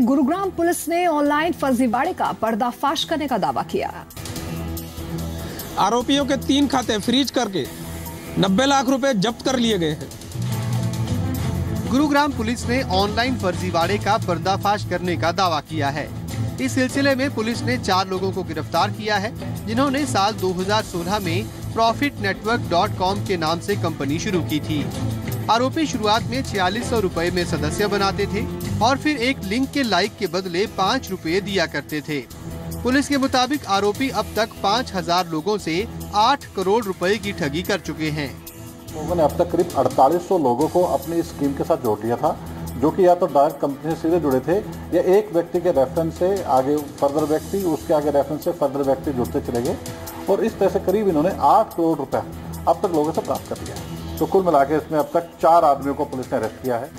Gurugram police ने online फर्जीवाड़े का पर्दाफाश करने का दावा किया। आरोपियों के 3 खाते फ्रीज करके 90 लाख रुपए जब्त कर लिए गए हैं। गुरुग्राम पुलिस ने ऑनलाइन फर्जीवाड़े का पर्दाफाश करने का दावा किया है। इस सिलसिले में पुलिस ने 4 लोगों को गिरफ्तार किया है, जिन्होंने साल 2016 में profitnetwork.com के नाम से कंपनी शुरू की थी। आरोपी शुरुआत में 4600 रुपए में सदस्य बनाते थे और फिर एक लिंक के लाइक के बदले 5 रुपए दिया करते थे। पुलिस के मुताबिक आरोपी अब तक 5000 लोगों से 8 करोड़ रुपए की ठगी कर चुके हैं। लोगों ने अब तक करीब 4800 लोगों को अपनी स्कीम के साथ जोड़ लिया था, जो कि या तो डायरेक्ट कंपनी से सीधे जुड़े थे या एक व्यक्ति के रेफरेंस से आगे फर्दर व्यक्ति, उसके आगे रेफरेंस से फर्दर व्यक्ति जुड़ते चले गए और इस तरह से करीब इन्होंने 8 करोड़ रुपए अब तक लोगों से प्राप्त कर लिया है। तो कुल मिला के इसमें अब तक 4 आदमियों को पुलिस ने अरेस्ट किया है।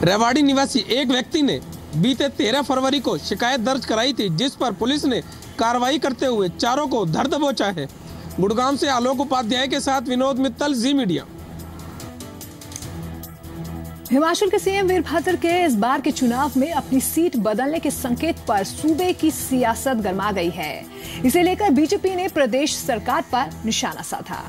रेवाड़ी निवासी एक व्यक्ति ने बीते 13 फरवरी को शिकायत दर्ज कराई थी, जिस पर पुलिस ने कार्रवाई करते हुए चारों को धर दबोचा है। गुड़गांव से आलोक उपाध्याय के साथ विनोद मित्तल, जी मीडिया। हिमाचल के सीएम वीरभद्र के इस बार के चुनाव में अपनी सीट बदलने के संकेत पर सूबे की सियासत गरमा गई है। इसे लेकर बीजेपी ने प्रदेश सरकार पर निशाना साधा।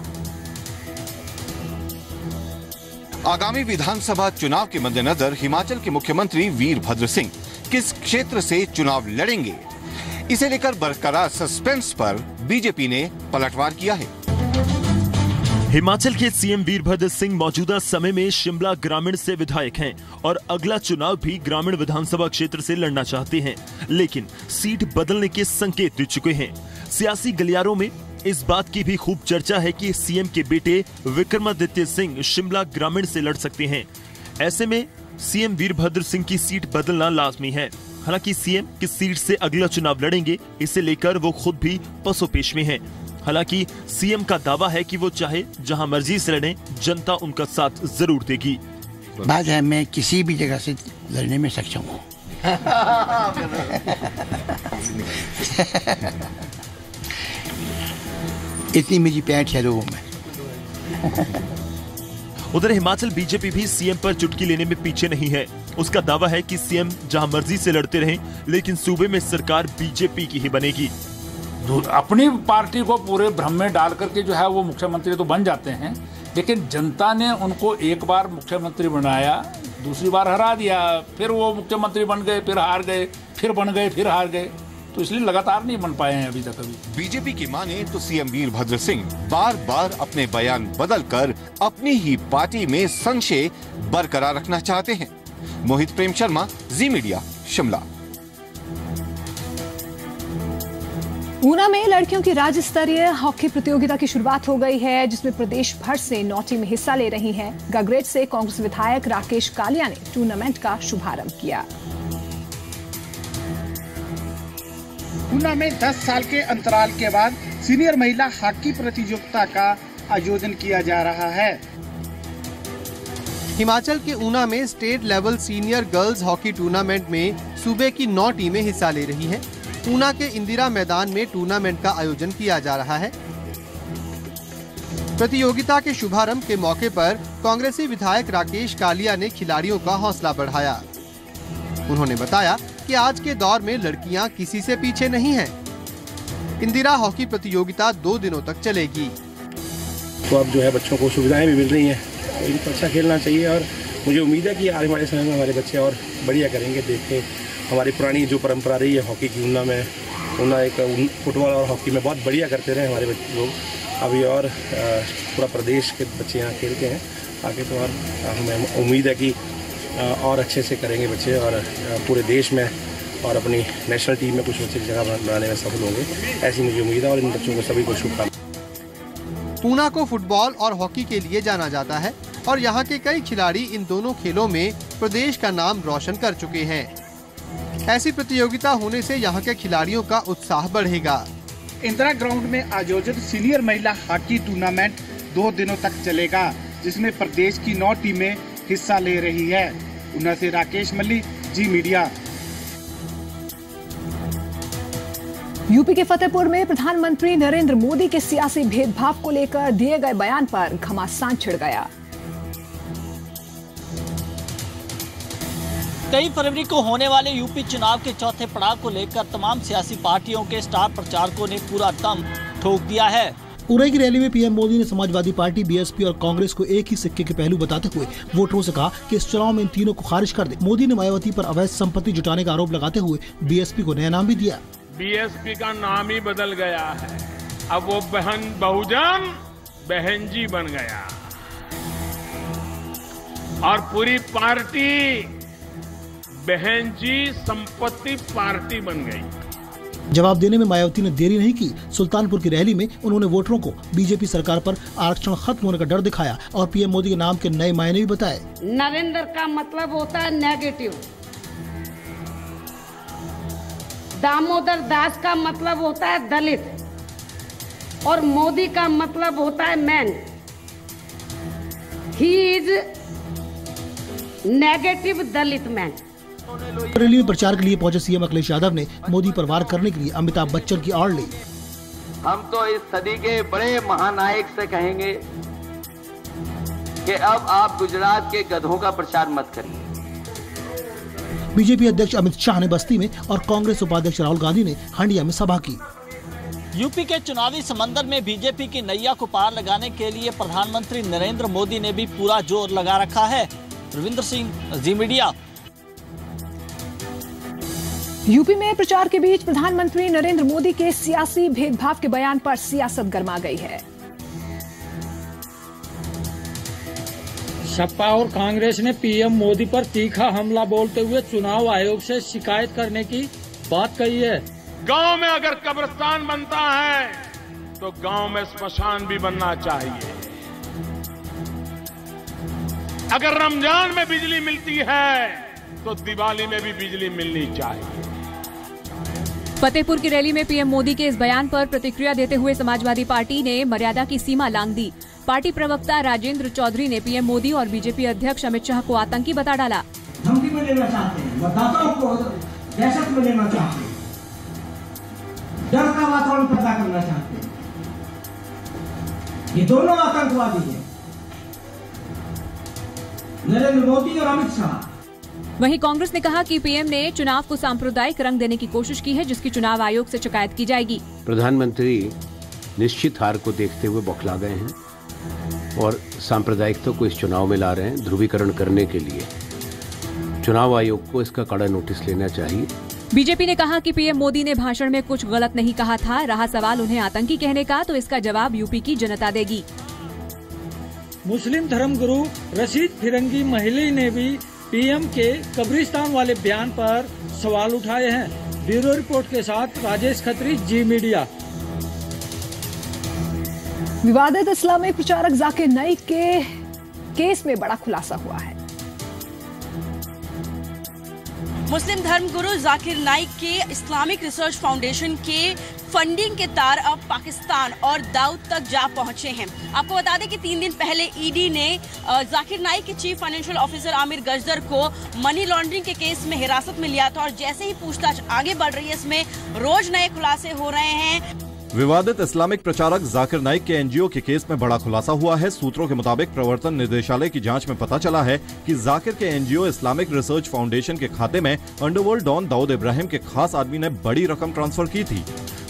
आगामी विधानसभा चुनाव के मद्देनजर हिमाचल के मुख्यमंत्री वीरभद्र सिंह किस क्षेत्र से चुनाव लड़ेंगे, इसे लेकर बरकरार सस्पेंस पर बीजेपी ने पलटवार किया है। हिमाचल के सीएम वीरभद्र सिंह मौजूदा समय में शिमला ग्रामीण से विधायक हैं और अगला चुनाव भी ग्रामीण विधानसभा क्षेत्र से लड़ना चाहते हैं, लेकिन सीट बदलने के संकेत दे चुके हैं। सियासी गलियारों में इस बात की भी खूब चर्चा है कि सीएम के बेटे विक्रमादित्य सिंह शिमला ग्रामीण से लड़ सकते हैं। ऐसे में सीएम वीरभद्र सिंह की सीट बदलना लाजमी है। हालांकि सीएम किस सीट से अगला चुनाव लड़ेंगे, इसे लेकर वो खुद भी पसोपेश में हैं। हालांकि सीएम का दावा है कि वो चाहे जहां मर्जी से लड़ें, जनता उनका साथ जरूर देगी। बात है, मैं किसी भी जगह से लड़ने में सक्षम हूँ। इतनी मेरी पैठ है लोगों में। उधर हिमाचल बीजेपी भी सीएम पर चुटकी लेने में पीछे नहीं है। उसका दावा है कि सीएम जहां मर्जी से लड़ते रहें, लेकिन सूबे में सरकार बीजेपी की ही बनेगी। अपनी पार्टी को पूरे भ्रम में डाल करके जो है वो मुख्यमंत्री तो बन जाते हैं, लेकिन जनता ने उनको एक बार मुख्यमंत्री बनाया, दूसरी बार हरा दिया, फिर वो मुख्यमंत्री बन गए, फिर हार गए, फिर बन गए, फिर हार गए, तो इसलिए लगातार नहीं बन पाए हैं अभी तक। बीजेपी की माने तो सीएम वीरभद्र सिंह बार बार अपने बयान बदलकर अपनी ही पार्टी में संशय बरकरार रखना चाहते हैं। मोहित प्रेम शर्मा, जी मीडिया, शिमला। ऊना में लड़कियों की राज्य स्तरीय हॉकी प्रतियोगिता की शुरुआत हो गई है, जिसमें प्रदेश भर से 9 टीमें हिस्सा ले रही हैं। गगरेट से कांग्रेस विधायक राकेश कालिया ने टूर्नामेंट का शुभारंभ किया। ऊना में 10 साल के अंतराल के बाद सीनियर महिला हॉकी प्रतियोगिता का आयोजन किया जा रहा है। हिमाचल के ऊना में state level senior girls hockey tournament में सूबे की 9 टीमें हिस्सा ले रही हैं। ऊना के इंदिरा मैदान में टूर्नामेंट का आयोजन किया जा रहा है। प्रतियोगिता के शुभारंभ के मौके पर कांग्रेसी विधायक राकेश कालिया ने खिलाड़ियों का हौसला बढ़ाया। उन्होंने बताया कि आज के दौर में लड़कियां किसी से पीछे नहीं हैं। इंदिरा हॉकी प्रतियोगिता 2 दिनों तक चलेगी। तो अब जो है बच्चों को सुविधाएं भी मिल रही हैं, तो इनको अच्छा खेलना चाहिए और मुझे उम्मीद है कि आने वाले समय में हमारे बच्चे और बढ़िया करेंगे। देखते हमारी पुरानी जो परंपरा रही है हॉकी की, ऊना एक फुटबॉल और हॉकी में बहुत बढ़िया करते रहे हमारे बच्चे लोग। अभी और पूरा प्रदेश के बच्चे यहाँ खेलते हैं आगे, तो और हमें उम्मीद है कि और अच्छे से करेंगे बच्चे और पूरे देश में और अपनी नेशनल टीम में कुछ अच्छी जगह बनाने में सफल होंगे, ऐसी मुझे उम्मीद है। और इन बच्चों को सभी को शुभकामनाएं। ऊना को फुटबॉल और हॉकी के लिए जाना जाता है और यहाँ के कई खिलाड़ी इन दोनों खेलों में प्रदेश का नाम रोशन कर चुके हैं। ऐसी प्रतियोगिता होने से यहाँ के खिलाड़ियों का उत्साह बढ़ेगा। इंदिरा ग्राउंड में आयोजित सीनियर महिला हॉकी टूर्नामेंट 2 दिनों तक चलेगा, जिसमें प्रदेश की 9 टीमें हिस्सा ले रही है। ऊना से राकेश मल्ली, जी मीडिया। यूपी के फतेहपुर में प्रधानमंत्री नरेंद्र मोदी के सियासी भेदभाव को लेकर दिए गए बयान पर घमासान छिड़ गया। 23 फरवरी को होने वाले यूपी चुनाव के चौथे पड़ाव को लेकर तमाम सियासी पार्टियों के स्टार प्रचारकों ने पूरा दम ठोक दिया है। उरई की रैली में पीएम मोदी ने समाजवादी पार्टी, बीएसपी और कांग्रेस को एक ही सिक्के के पहलू बताते हुए वोटरों से कहा कि इस चुनाव में इन तीनों को खारिज कर दे। मोदी ने मायावती पर अवैध संपत्ति जुटाने का आरोप लगाते हुए बीएसपी को नया नाम भी दिया। बीएसपी का नाम ही बदल गया है, अब वो बहुजन बहन जी बन गया और पूरी पार्टी बहन जी संपत्ति पार्टी बन गई। जवाब देने में मायावती ने देरी नहीं की। सुल्तानपुर की रैली में उन्होंने वोटरों को बीजेपी सरकार पर आरक्षण खत्म होने का डर दिखाया और पीएम मोदी के नाम के नए मायने भी बताए। नरेंद्र का मतलब होता है नेगेटिव, दामोदर दास का मतलब होता है दलित और मोदी का मतलब होता है man. He is negative Dalit man. Rally में प्रचार के लिए पहुंचे सीएम अखिलेश यादव ने मोदी पर वार करने के लिए अमिताभ बच्चन की आड़ ली। हम तो इस सदी के बड़े महानायक से कहेंगे कि अब आप गुजरात के गधों का प्रचार मत करिए। बीजेपी अध्यक्ष अमित शाह ने बस्ती में और कांग्रेस उपाध्यक्ष राहुल गांधी ने हंडिया में सभा की। यूपी के चुनावी समंदर में बीजेपी की नैया को पार लगाने के लिए प्रधानमंत्री नरेंद्र मोदी ने भी पूरा जोर लगा रखा है। रविंद्र सिंह, जी मीडिया। यूपी में प्रचार के बीच प्रधानमंत्री नरेंद्र मोदी के सियासी भेदभाव के बयान पर सियासत गर्मा गई है। सपा और कांग्रेस ने पीएम मोदी पर तीखा हमला बोलते हुए चुनाव आयोग से शिकायत करने की बात कही है। गांव में अगर कब्रिस्तान बनता है तो गांव में स्मशान भी बनना चाहिए। अगर रमजान में बिजली मिलती है तो दिवाली में भी बिजली मिलनी चाहिए। फतेहपुर की रैली में पीएम मोदी के इस बयान पर प्रतिक्रिया देते हुए समाजवादी पार्टी ने मर्यादा की सीमा लांघ दी। पार्टी प्रवक्ता राजेंद्र चौधरी ने पीएम मोदी और बीजेपी अध्यक्ष अमित शाह को आतंकी बता डाला। धमकी में लेना चाहते हैं, मतदाताओं को दहशत में लेना चाहते हैं, डर का वातावरण पैदा करना चाहते हैं। ये दोनों आतंकवादी हैं, नरेंद्र मोदी और अमित शाह। वहीं कांग्रेस ने कहा कि पीएम ने चुनाव को सांप्रदायिक रंग देने की कोशिश की है, जिसकी चुनाव आयोग से शिकायत की जाएगी। प्रधानमंत्री निश्चित हार को देखते हुए बौखला गए हैं और सांप्रदायिकता को इस चुनाव में ला रहे हैं। ध्रुवीकरण करने के लिए चुनाव आयोग को इसका कड़ा नोटिस लेना चाहिए। बीजेपी ने कहा कि पीएम मोदी ने भाषण में कुछ गलत नहीं कहा था। रहा सवाल उन्हें आतंकी कहने का, तो इसका जवाब यूपी की जनता देगी। मुस्लिम धर्मगुरु रशीद फिरंगी महली ने भी पीएम के कब्रिस्तान वाले बयान पर सवाल उठाए हैं। ब्यूरो रिपोर्ट के साथ राजेश खत्री, जी मीडिया। विवादित इस्लामिक प्रचारक जाकिर नाइक के केस में बड़ा खुलासा हुआ है। मुस्लिम धर्मगुरु जाकिर नाइक के इस्लामिक रिसर्च फाउंडेशन के फंडिंग के तार अब पाकिस्तान और दाऊद तक जा पहुंचे हैं। आपको बता दें कि 3 दिन पहले ईडी ने जाकिर नाइक के चीफ फाइनेंशियल ऑफिसर आमिर गजदर को मनी लॉन्ड्रिंग के केस में हिरासत में लिया था और जैसे ही पूछताछ आगे बढ़ रही है, इसमें रोज नए खुलासे हो रहे हैं। विवादित इस्लामिक प्रचारक जाकिर नाइक के एनजीओ के केस में बड़ा खुलासा हुआ है। सूत्रों के मुताबिक प्रवर्तन निदेशालय की जांच में पता चला है कि जाकिर के एनजीओ इस्लामिक रिसर्च फाउंडेशन के खाते में अंडरवर्ल्ड डॉन दाऊद इब्राहिम के खास आदमी ने बड़ी रकम ट्रांसफर की थी।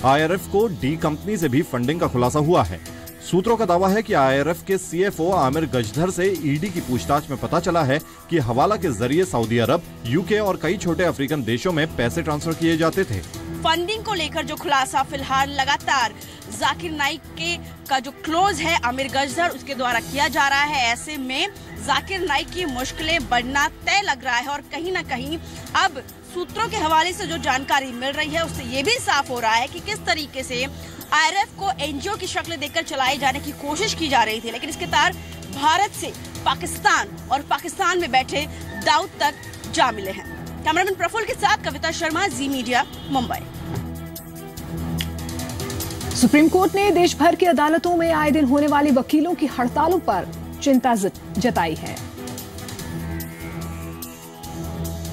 आईआरएफ को डी कंपनी से भी फंडिंग का खुलासा हुआ है। सूत्रों का दावा है कि आईआरएफ के सीएफओ आमिर गजधर से ईडी की पूछताछ में पता चला है कि हवाला के जरिए सऊदी अरब, यूके और कई छोटे अफ्रीकन देशों में पैसे ट्रांसफर किए जाते थे। फंडिंग को लेकर जो खुलासा फिलहाल लगातार जाकिर नाइक के का जो क्लोज है आमिर गजधर, उसके द्वारा किया जा रहा है। ऐसे में जाकिर नाइक की मुश्किलें बढ़ना तय लग रहा है और कहीं न कहीं अब सूत्रों के हवाले से जो जानकारी मिल रही है उससे ये भी साफ हो रहा है कि किस तरीके से आईआरएफ को एनजीओ की शक्ल देकर चलाए जाने की कोशिश की जा रही थी, लेकिन इसके तार भारत से पाकिस्तान और पाकिस्तान में बैठे दाऊद तक जा मिले हैं। कैमरामैन प्रफुल्ल के साथ कविता शर्मा, जी मीडिया, मुंबई। सुप्रीम कोर्ट ने देश भर की अदालतों में आए दिन होने वाली वकीलों की हड़तालों पर चिंता जताई है।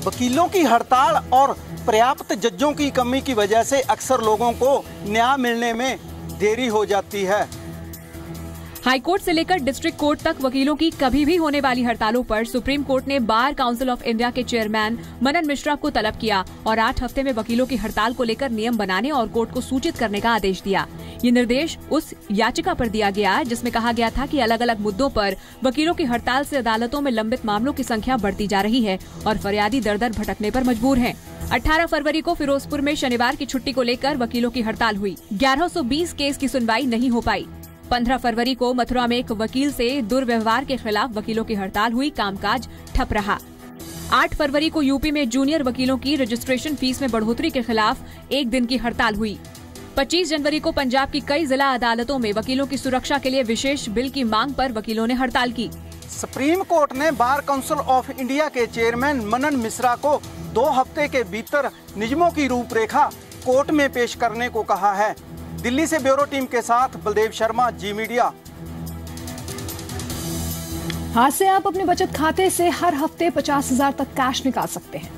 वकीलों की हड़ताल और पर्याप्त जजों की कमी की वजह से अक्सर लोगों को न्याय मिलने में देरी हो जाती है। हाईकोर्ट से लेकर डिस्ट्रिक्ट कोर्ट तक वकीलों की कभी भी होने वाली हड़तालों पर सुप्रीम कोर्ट ने बार काउंसिल ऑफ इंडिया के चेयरमैन मनन मिश्रा को तलब किया और 8 हफ्ते में वकीलों की हड़ताल को लेकर नियम बनाने और कोर्ट को सूचित करने का आदेश दिया। ये निर्देश उस याचिका पर दिया गया जिसमें कहा गया था कि अलग अलग मुद्दों पर वकीलों की हड़ताल से अदालतों में लंबित मामलों की संख्या बढ़ती जा रही है और फरियादी दर दर भटकने पर मजबूर हैं। 18 फरवरी को फिरोजपुर में शनिवार की छुट्टी को लेकर वकीलों की हड़ताल हुई। 1120 केस की सुनवाई नहीं हो पाई। 15 फरवरी को मथुरा में एक वकील से दुर्व्यवहार के खिलाफ वकीलों की हड़ताल हुई, कामकाज ठप रहा। 8 फरवरी को यूपी में जूनियर वकीलों की रजिस्ट्रेशन फीस में बढ़ोतरी के खिलाफ 1 दिन की हड़ताल हुई। 25 जनवरी को पंजाब की कई जिला अदालतों में वकीलों की सुरक्षा के लिए विशेष बिल की मांग पर वकीलों ने हड़ताल की। सुप्रीम कोर्ट ने बार काउंसिल ऑफ इंडिया के चेयरमैन मनन मिश्रा को 2 हफ्ते के भीतर नियमों की रूपरेखा कोर्ट में पेश करने को कहा है। दिल्ली से ब्यूरो टीम के साथ बलदेव शर्मा, जी मीडिया। आज से आप अपने बचत खाते से हर हफ्ते 50,000 तक कैश निकाल सकते हैं।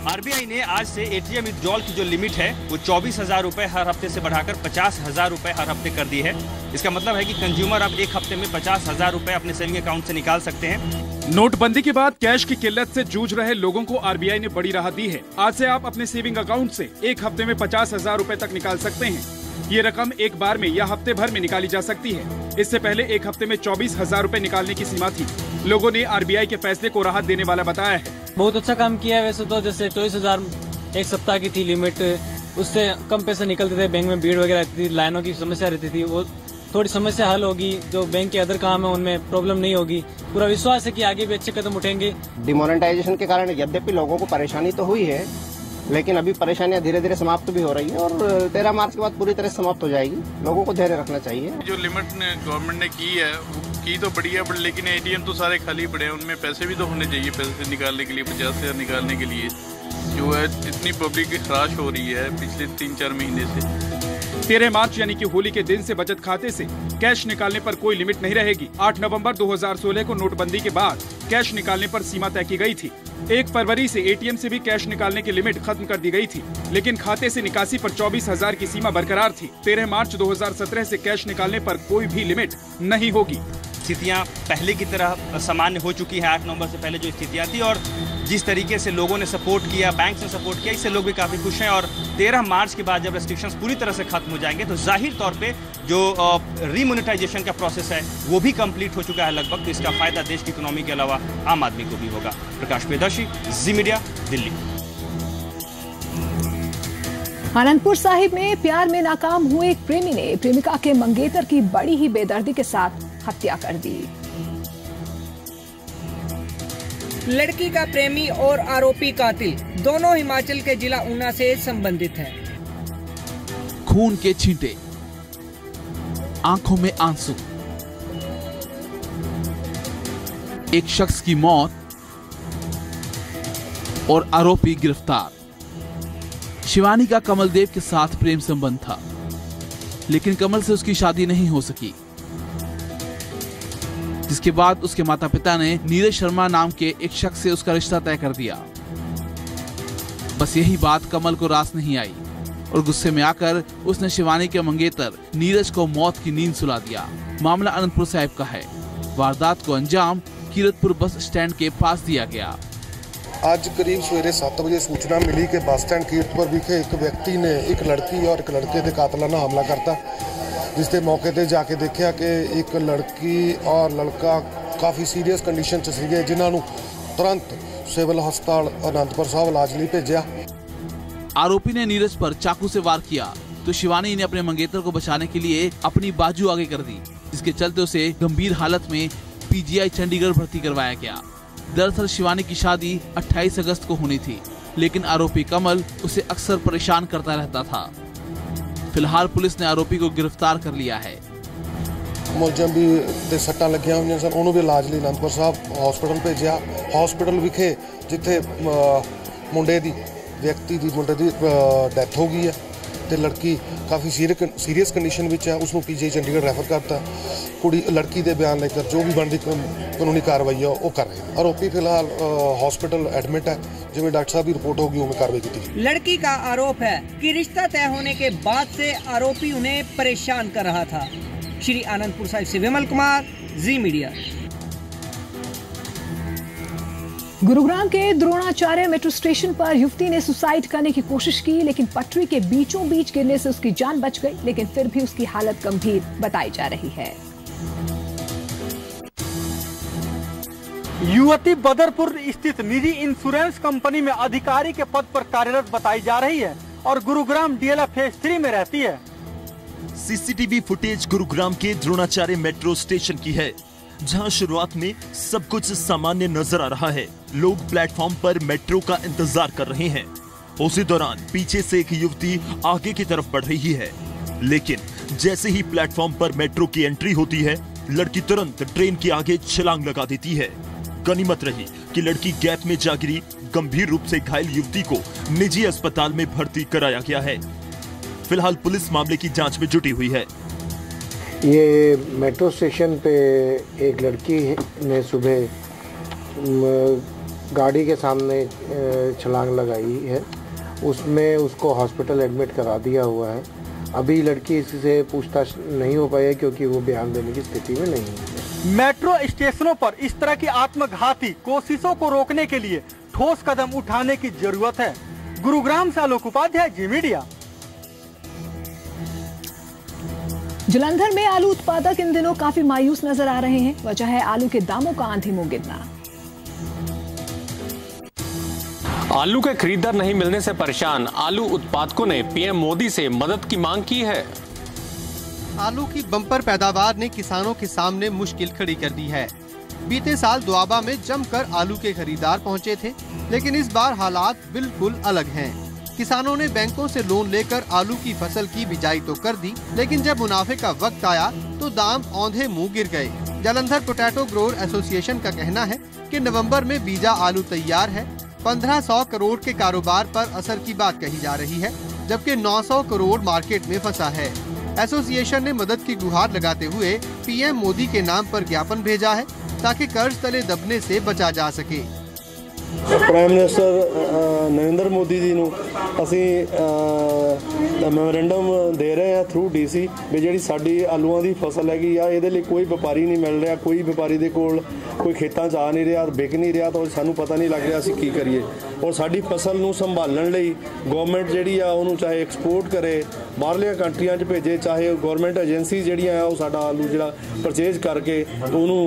आरबीआई ने आज से एटीएम विथड्रॉल की जो लिमिट है वो 24,000 रुपए हर हफ्ते से बढ़ाकर 50,000 रुपए हर हफ्ते कर दी है। इसका मतलब है कि कंज्यूमर अब एक हफ्ते में 50,000 रुपए अपने सेविंग अकाउंट से निकाल सकते हैं। नोटबंदी के बाद कैश की किल्लत से जूझ रहे लोगों को आरबीआई ने बड़ी राहत दी है। आज से आप अपने सेविंग अकाउंट से एक हफ्ते में 50,000 रुपए तक निकाल सकते हैं। ये रकम एक बार में या हफ्ते भर में निकाली जा सकती है। इससे पहले एक हफ्ते में 24,000 रुपए निकालने की सीमा थी। लोगों ने आरबीआई के फैसले को राहत देने वाला बताया है। बहुत अच्छा काम किया है। वैसे तो जैसे 24,000 एक सप्ताह की थी लिमिट, उससे कम पैसे निकलते थे, बैंक में भीड़ वगैरह रहती थी, लाइनों की समस्या रहती थी, वो थोड़ी समस्या हल होगी। जो बैंक के अदर काम है उनमें प्रॉब्लम नहीं होगी। पूरा विश्वास है कि आगे भी अच्छे कदम उठेंगे। डिमोनेटाइजेशन के कारण यद्यपि लोगों को परेशानी तो हुई है, लेकिन अभी परेशानियां धीरे धीरे समाप्त भी हो रही है और 13 मार्च के बाद पूरी तरह समाप्त हो जाएगी। लोगों को धैर्य रखना चाहिए। जो लिमिट गवर्नमेंट ने की है वो की तो बढ़िया, लेकिन एटीएम तो सारे खाली पड़े हैं, उनमें पैसे भी तो होने चाहिए। पैसे निकालने के लिए 50,000 निकालने के लिए जो है इतनी पब्लिक की खराश हो रही है पिछले 3-4 महीने से। 13 मार्च यानी कि होली के दिन से बचत खाते से कैश निकालने पर कोई लिमिट नहीं रहेगी। 8 नवंबर 2016 को नोटबंदी के बाद कैश निकालने पर सीमा तय की गई थी। 1 फरवरी से एटीएम से भी कैश निकालने की लिमिट खत्म कर दी गई थी, लेकिन खाते से निकासी पर 24,000 की सीमा बरकरार थी। 13 मार्च 2017 से कैश निकालने पर कोई भी लिमिट नहीं होगी। स्थितियां पहले की तरह सामान्य हो चुकी है। 8 नवंबर से पहले जो स्थितियां थी और जिस तरीके से लोगों ने सपोर्ट किया, बैंक ने सपोर्ट किया, इससे लोग भी काफी खुश हैं। और 13 मार्च के बाद जब रेस्ट्रिक्शंस पूरी तरह से खत्म हो जाएंगे तो जाहिर तौर पे जो रीमोनेटाइजेशन का प्रोसेस है वो भी कंप्लीट हो चुका है लगभग। तो इसका फायदा देश की इकोनॉमी के अलावा आम आदमी को भी होगा। प्रकाश प्रियदर्शी, जी मीडिया, दिल्ली। आनंदपुर साहिब में प्यार में नाकाम हुए एक प्रेमी ने प्रेमिका के मंगेतर की बड़ी ही बेदर्दी के साथ हत्या कर दी। लड़की का प्रेमी और आरोपी कातिल दोनों हिमाचल के जिला ऊना से संबंधित हैं। खून के छींटे, आंखों में आंसू, एक शख्स की मौत और आरोपी गिरफ्तार। शिवानी का कमलदेव के साथ प्रेम संबंध था, लेकिन कमल से उसकी शादी नहीं हो सकी, जिसके बाद उसके माता पिता ने नीरज शर्मा नाम के एक शख्स से उसका रिश्ता तय कर दिया। बस यही बात कमल को रास नहीं आई और गुस्से में आकर उसने शिवानी के मंगेतर नीरज को मौत की नींद सुला दिया। मामला अनंतपुर साहिब का है। वारदात को अंजाम कीरतपुर बस स्टैंड के पास दिया गया। आज करीब सवेरे 7 वजे सूचना मिली कि बस स्टैंड कीरतपुर विखे एक व्यक्ति ने एक लड़की और एक लड़के ते कातलाना हमला करता, जिसके मौके ते जाके देखा कि एक लड़की और लड़का काफ़ी सीरीयस कंडीशन च सीगे, जिन्होंने तुरंत सिविल हस्पताल आनंदपुर साहब इलाज लिए भेजा। आरोपी ने नीरज पर चाकू से वार किया तो शिवानी ने अपने मंगेतर को बचाने के लिए अपनी बाजू आगे कर दी, जिसके चलते उसे गंभीर हालत में पीजीआई चंडीगढ़ भर्ती करवाया गया। दरअसल शिवानी की शादी 28 अगस्त को होनी थी, लेकिन आरोपी कमल उसे अक्सर परेशान करता रहता था। फिलहाल पुलिस ने आरोपी को गिरफ्तार कर लिया है। मुलजम भी ते सट्टा लगिया हुई सन, उन्होंने भी इलाज लिए आनंदपुर साहब हॉस्पिटल भेजा। हॉस्पिटल विखे जिथे मुंडे दी व्यक्ति दी मुंडे दी डेथ हो गई है ਤੇ ਲੜਕੀ ਕਾਫੀ ਸੀਰੀਅਸ ਕੰਡੀਸ਼ਨ ਵਿੱਚ ਹੈ, ਉਸ ਨੂੰ ਪੀਜੀਆਈ ਚੰਡੀਗੜ੍ਹ ਰੈਫਰ ਕਰਤਾ। ਕੁੜੀ ਲੜਕੀ ਦੇ ਬਿਆਨ ਲੈ ਕੇ ਜੋ ਵੀ ਬਣਦੀ ਕਾਨੂੰਨੀ ਕਾਰਵਾਈ ਹੈ ਉਹ ਕਰ ਰਹੇ हैं। आरोपी फिलहाल हॉस्पिटल एडमिट है, जिसमें डॉक्टर साहब की रिपोर्ट होगी उनमें कार्रवाई की जाएगी। लड़की का आरोप है कि रिश्ता तय होने के बाद से आरोपी उन्हें परेशान कर रहा था। श्री आनंदपुर साहिब से विमल कुमार, जी मीडिया। गुरुग्राम के द्रोणाचार्य मेट्रो स्टेशन पर युवती ने सुसाइड करने की कोशिश की, लेकिन पटरी के बीचों बीच गिरने से उसकी जान बच गई, लेकिन फिर भी उसकी हालत गंभीर बताई जा रही है। युवती बदरपुर स्थित निजी इंश्योरेंस कंपनी में अधिकारी के पद पर कार्यरत बताई जा रही है और गुरुग्राम डीएलएफ फेज 3 में रहती है। सीसीटीवी फुटेज गुरुग्राम के द्रोणाचार्य मेट्रो स्टेशन की है, जहां शुरुआत में सब कुछ सामान्य नजर आ रहा है। लोग प्लेटफॉर्म पर मेट्रो का इंतजार कर रहे हैं। उसी दौरान पीछे से एक युवती आगे की तरफ बढ़ रही है, लेकिन जैसे ही प्लेटफॉर्म पर मेट्रो की एंट्री होती है, लड़की तुरंत ट्रेन के आगे छलांग लगा देती है। गनीमत रही कि लड़की गैप में जा गिरी। गंभीर रूप से घायल युवती को निजी अस्पताल में भर्ती कराया गया है। फिलहाल पुलिस मामले की जांच में जुटी हुई है। ये मेट्रो स्टेशन पे एक लड़की ने सुबह गाड़ी के सामने छलांग लगाई है, उसमें उसको हॉस्पिटल एडमिट करा दिया हुआ है। अभी लड़की से पूछताछ नहीं हो पाई है क्योंकि वो बयान देने की स्थिति में नहीं है। मेट्रो स्टेशनों पर इस तरह की आत्मघाती कोशिशों को रोकने के लिए ठोस कदम उठाने की जरूरत है। गुरुग्राम से आलोक उपाध्याय, जी मीडिया। जलंधर में आलू उत्पादक इन दिनों काफी मायूस नजर आ रहे हैं। वजह है आलू के दामों का आंधी मुंह गिरना। आलू के खरीदार नहीं मिलने से परेशान आलू उत्पादकों ने पीएम मोदी से मदद की मांग की है। आलू की बम्पर पैदावार ने किसानों के सामने मुश्किल खड़ी कर दी है। बीते साल दोआबा में जमकर आलू के खरीदार पहुंचे थे, लेकिन इस बार हालात बिल्कुल अलग हैं। किसानों ने बैंकों से लोन लेकर आलू की फसल की बिजाई तो कर दी, लेकिन जब मुनाफे का वक्त आया तो दाम औंधे मुंह गिर गए। जालंधर पोटैटो ग्रोअर एसोसिएशन का कहना है कि नवंबर में बीजा आलू तैयार है। 1500 करोड़ के कारोबार पर असर की बात कही जा रही है, जबकि 900 करोड़ मार्केट में फंसा है। एसोसिएशन ने मदद की गुहार लगाते हुए पीएम मोदी के नाम पर ज्ञापन भेजा है ताकि कर्ज तले दबने से बचा जा सके। प्राइम मिनिस्टर नरेंद्र मोदी जी ਨੂੰ ਅਸੀਂ ਮੈਮੋਰੈਂਡਮ ਦੇ ਰਹੇ ਹਾਂ ਥਰੂ ਡੀਸੀ ਵੀ ਜਿਹੜੀ ਸਾਡੀ ਆਲੂਆਂ ਦੀ ਫਸਲ ਹੈਗੀ ਆ ਇਹਦੇ ਲਈ ਕੋਈ ਵਪਾਰੀ ਨਹੀਂ ਮਿਲ ਰਿਹਾ, ਕੋਈ ਵਪਾਰੀ ਦੇ ਕੋਲ ਕੋਈ ਖੇਤਾਂ 'ਚ ਆ ਨਹੀਂ ਰਿਹਾ, ਵਿਕ ਨਹੀਂ ਰਿਹਾ, ਤਾਂ ਸਾਨੂੰ ਪਤਾ ਨਹੀਂ ਲੱਗ ਰਿਹਾ ਅਸੀਂ ਕੀ ਕਰੀਏ। ਔਰ ਸਾਡੀ ਫਸਲ ਨੂੰ ਸੰਭਾਲਣ ਲਈ ਗਵਰਨਮੈਂਟ ਜਿਹੜੀ ਆ ਉਹਨੂੰ ਚਾਹੇ ਐਕਸਪੋਰਟ ਕਰੇ, ਬਾਹਰਲੀਆਂ ਕੰਟਰੀਆਂ 'ਚ ਭੇਜੇ, ਚਾਹੇ ਗਵਰਨਮੈਂਟ ਏਜੰਸੀ ਜਿਹੜੀਆਂ ਆ ਉਹ ਸਾਡਾ ਆਲੂ ਜਿਹੜਾ ਪਰਚੇज करके ਉਹਨੂੰ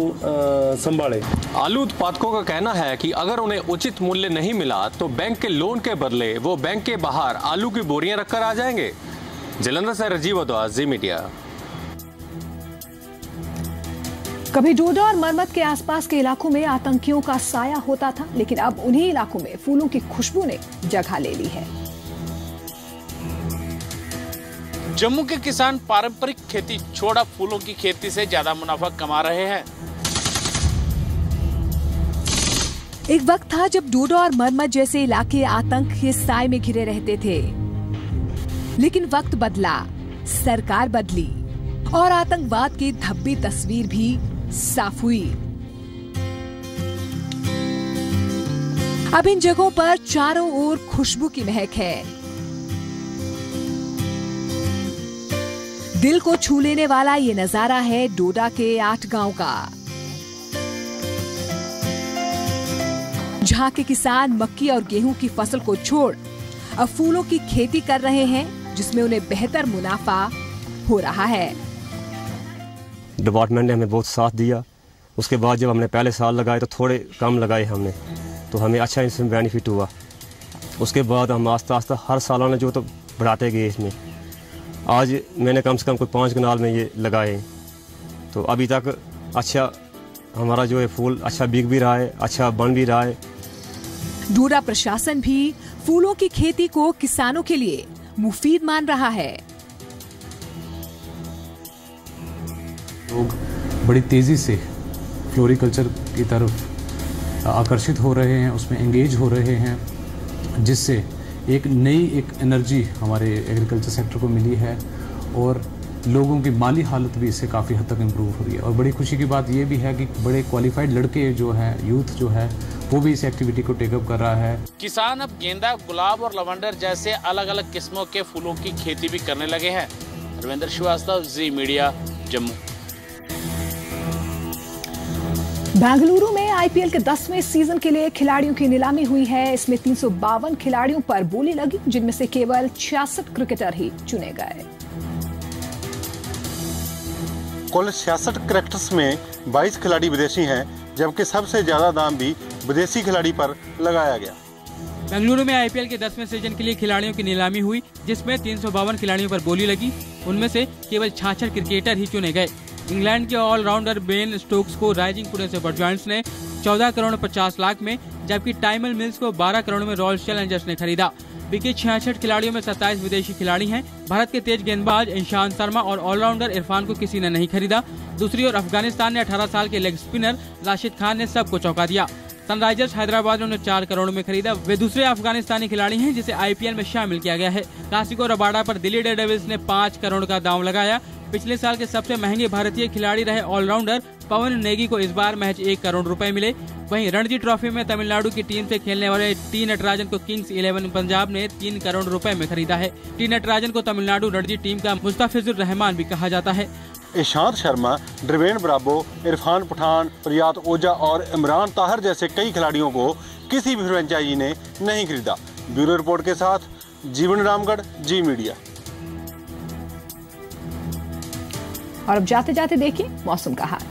ਸੰਭਾਲੇ। आलू उत्पादकों का कहना है कि अगर उन्हें उचित मूल्य नहीं मिला तो बैंक के लोन के बदले वो बैंक के बाहर आलू की बोरियां रखकर आ जाएंगे। जलंधर से राजीव वधवा, जी मीडिया। कभी डोडा और मरमत के आसपास के इलाकों में आतंकियों का साया होता था, लेकिन अब उन्हीं इलाकों में फूलों की खुशबू ने जगह ले ली है। जम्मू के किसान पारंपरिक खेती छोड़ अब फूलों की खेती से ज्यादा मुनाफा कमा रहे हैं। एक वक्त था जब डोडा और मरमत जैसे इलाके आतंक के साए में घिरे रहते थे, लेकिन वक्त बदला, सरकार बदली और आतंकवाद की धब्बी तस्वीर भी साफ हुई। अब इन जगहों पर चारों ओर खुशबू की महक है। दिल को छू लेने वाला ये नजारा है डोडा के 8 गांव का, जहां के किसान मक्की और गेहूं की फसल को छोड़ अब फूलों की खेती कर रहे हैं, जिसमें उन्हें बेहतर मुनाफा हो रहा है। डिपार्टमेंट ने हमें बहुत साथ दिया। उसके बाद जब हमने पहले साल लगाए तो थोड़े कम लगाए हमने, तो हमें अच्छा इसमें बेनिफिट हुआ। उसके बाद हम आस्ता आस्ता हर सालों ने जो तो बढ़ाते गए इसमें। आज मैंने कम से कम कोई 5 कनाल में ये लगाए, तो अभी तक अच्छा हमारा जो है फूल अच्छा बिक भी रहा है, अच्छा बन भी रहा है। डोडा प्रशासन भी फूलों की खेती को किसानों के लिए मुफीद मान रहा है। लोग बड़ी तेजी से फ्लोरिकल्चर की तरफ आकर्षित हो रहे हैं, उसमें एंगेज हो रहे हैं, जिससे एक नई एनर्जी हमारे एग्रीकल्चर सेक्टर को मिली है और लोगों की माली हालत भी इससे काफ़ी हद तक इम्प्रूव हो रही है। और बड़ी खुशी की बात ये भी है कि बड़े क्वालिफाइड लड़के जो हैं, यूथ जो है, वो भी इस एक्टिविटी को टेकअप कर रहा है। किसान अब गेंदा, गुलाब और लवेंडर जैसे अलग अलग किस्मों के फूलों की खेती भी करने लगे हैं। रविंद्र श्रीवास्तव, जी मीडिया, जम्मू। बेंगलुरु में आईपीएल के 10वें सीजन के लिए खिलाड़ियों की नीलामी हुई है। इसमें 352 खिलाड़ियों पर बोली लगी, जिनमें से केवल 66 क्रिकेटर ही चुने गए। कुल 66 क्रिकेटर्स में 22 खिलाड़ी विदेशी हैं, जबकि सबसे ज्यादा दाम भी विदेशी खिलाड़ी पर लगाया गया। बेंगलुरु में आईपीएल के 10वें सीजन के लिए खिलाड़ियों की नीलामी हुई, जिसमें 352 खिलाड़ियों पर बोली लगी। उनमें से केवल 66 क्रिकेटर ही चुने गए। इंग्लैंड के ऑलराउंडर बेन स्टोक्स को राइजिंग पुणे सुपर जायंट्स ने 14 करोड़ 50 लाख में, जबकि टाइमल मिल्स को 12 करोड़ में रॉयल चैलेंजर्स ने खरीदा। बिके 66 खिलाड़ियों में 27 विदेशी खिलाड़ी हैं। भारत के तेज गेंदबाज ईशांत शर्मा और ऑलराउंडर इरफान को किसी ने नहीं खरीदा। दूसरी ओर अफगानिस्तान ने 18 साल के लेग स्पिनर राशिद खान ने सबको चौंका दिया। सनराइजर्स हैदराबाद ने उन्हें 4 करोड़ में खरीदा। वे दूसरे अफगानिस्तानी खिलाड़ी हैं जिसे आईपीएल में शामिल किया गया है। क्लासिको रबाडा पर दिल्ली डेयरडेविल्स ने 5 करोड़ का दाम लगाया। पिछले साल के सबसे महंगे भारतीय खिलाड़ी रहे ऑलराउंडर पवन नेगी को इस बार महज 1 करोड़ रुपए मिले। वहीं रणजी ट्रॉफी में तमिलनाडु की टीम से खेलने वाले टी नटराजन को किंग्स 11 पंजाब ने 3 करोड़ रुपए में खरीदा है। टी नटराजन को तमिलनाडु रणजी टीम का मुस्तफिजुर रहमान भी कहा जाता है। ईशांत शर्मा, ड्रवेन ब्रावो, इरफान पठान, रियाद ओझा और इमरान ताहिर जैसे कई खिलाड़ियों को किसी भी फ्रेंचाइजी ने नहीं खरीदा। ब्यूरो रिपोर्ट के साथ जीवन रामगढ़, जी मीडिया। और अब जाते जाते देखिए मौसम का हाल।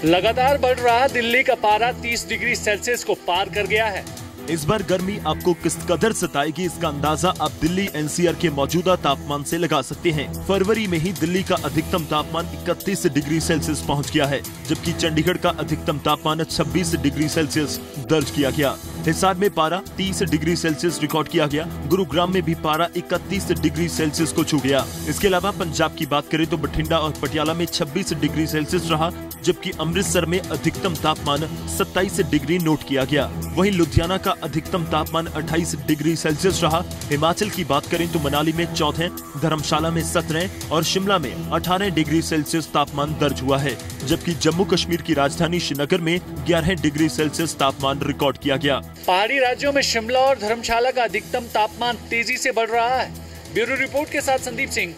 लगातार बढ़ रहा दिल्ली का पारा 30 डिग्री सेल्सियस को पार कर गया है। इस बार गर्मी आपको किस कदर सताएगी, इसका अंदाजा आप दिल्ली एनसीआर के मौजूदा तापमान से लगा सकते हैं। फरवरी में ही दिल्ली का अधिकतम तापमान 31 डिग्री सेल्सियस पहुंच गया है, जबकि चंडीगढ़ का अधिकतम तापमान 26 डिग्री सेल्सियस दर्ज किया गया। हिसार में पारा 30 डिग्री सेल्सियस रिकॉर्ड किया गया। गुरुग्राम में भी पारा 31 डिग्री सेल्सियस को छू गया। इसके अलावा पंजाब की बात करें तो बठिंडा और पटियाला में 26 डिग्री सेल्सियस रहा, जबकि अमृतसर में अधिकतम तापमान 27 डिग्री नोट किया गया। वहीं लुधियाना का अधिकतम तापमान 28 डिग्री सेल्सियस रहा। हिमाचल की बात करें तो मनाली में 14, धर्मशाला में 17 और शिमला में 18 डिग्री सेल्सियस तापमान दर्ज हुआ है, जबकि जम्मू कश्मीर की राजधानी श्रीनगर में 11 डिग्री सेल्सियस तापमान रिकॉर्ड किया गया। पहाड़ी राज्यों में शिमला और धर्मशाला का अधिकतम तापमान तेजी से बढ़ रहा है। ब्यूरो रिपोर्ट के साथ संदीप सिंह,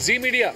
जी मीडिया।